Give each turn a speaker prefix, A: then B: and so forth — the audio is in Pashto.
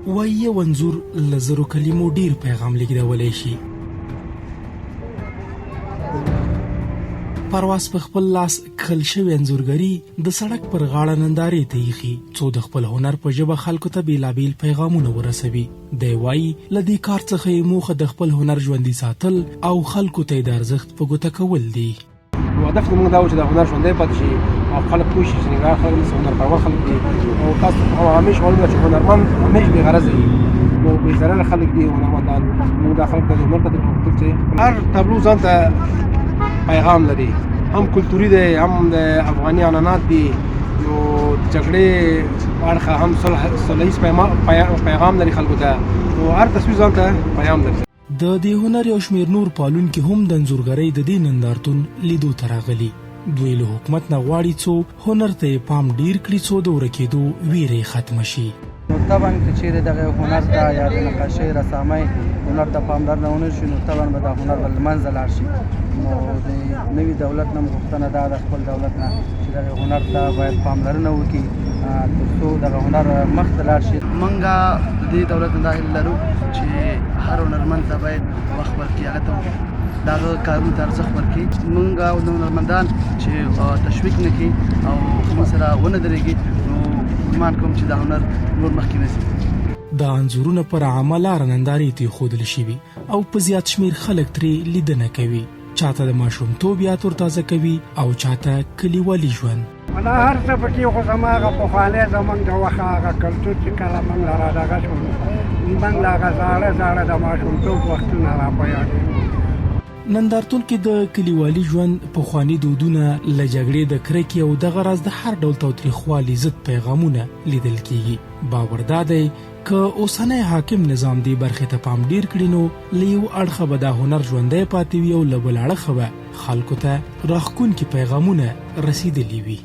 A: وایي یو انځور له زرو کلمو ډیر پیغام لیږدولی شي. پرواز په خپل لاس کښل شوې انځورګري د سړک پر غاړه نندارې ته ایښي څو د خپل هنر په ژبه خلکو ته بېلابېل پیغامونه ورسوي. دی وایي له دې کار څخه یې موخه د خپل هنر ژوندي ساتل او خلکو ته یې د ارزښت په ګوته کول دي.
B: هدف زموږ دا و چې د هنر ژوندی پاتې شي او خلک پوه شي چې نګار خلک داسې هنرپرور خلک دي او تاسو همیش معلومه ده چې هنرمند همیش بېغرضه وي نو بېضرره خلک دي هنرمندان. موږ دا خلک ته د هنر په طریقه غوښتل چې هر تابلو ځان ته پیغام لري، هم کلتوري دی هم د افغاني عنعنات دي، نو جګړې اړخه هم صلحیز پیغام لري خلکو ته، نو هر تصویر ځان ته پیغام لري.
A: د دې هنر یو شمېر نور پالونکي هم د انځورګرۍ د دې نندارتون لیدو ته راغلي. دوی له حکومت نه غواړي څو هنر ته یې پام ډیر کړي څو د ورکېدو ویرې ختمه شي.
C: نو طبعا که چیرې دغه هنر ته یا د نقاشۍ رسامۍ هنر ته پاملرنه ونه شي نو طبعا به دا هنر به له منځه لاړ شي. نو د نوي دولت نه غوښتنه دا د خپل دولت نه چې دغه هنر ته باید پاملرنه وکړي تر څو دغه هنر مخته لاړ شي. موږ د دې دولت نه دا هیله لرو چې هر هنرمند ته باید وخت ورکړي، هغه ته دغه کارونو ته ارزښت ورکړي. موږ او هنرمندان چې تشویق نه کړي او موږ سره ونه درېږي نو ګمان کوم چې دا هنر نور مخکې نه ځي.
A: دا انځورونه پر عامه لاره نندارې ته ایښودل شوي او په زیات شمېر خلک ترې لیدنه کوي. چاته د ماشومتوب یاد ورتازه کوي او چاته کلیوالي ژوند.
D: دا هر څه پکې خو زما هغه پخوانی زموږ د وخت هغه کلتور چې کله موږ له دغه شو موږ له هغه زاړه د ماشومتوب وختونه را په یاد دي.
A: نندارتون کې د کلیوالي ژوند پخواني دودونه له جګړې د کرکې او دغه راز د هر ډول تاوتریخوالي ضد پیغامونه لیدل کیږي. باور دا دی که اوسنی حاکم نظام دې برخې ته پام ډیر کړي نو له یو اړخه به دا هنر ژوندی پاتې وي او له بل اړخه به خلکو ته راښکونکي پیغامونه رسیدلي وي.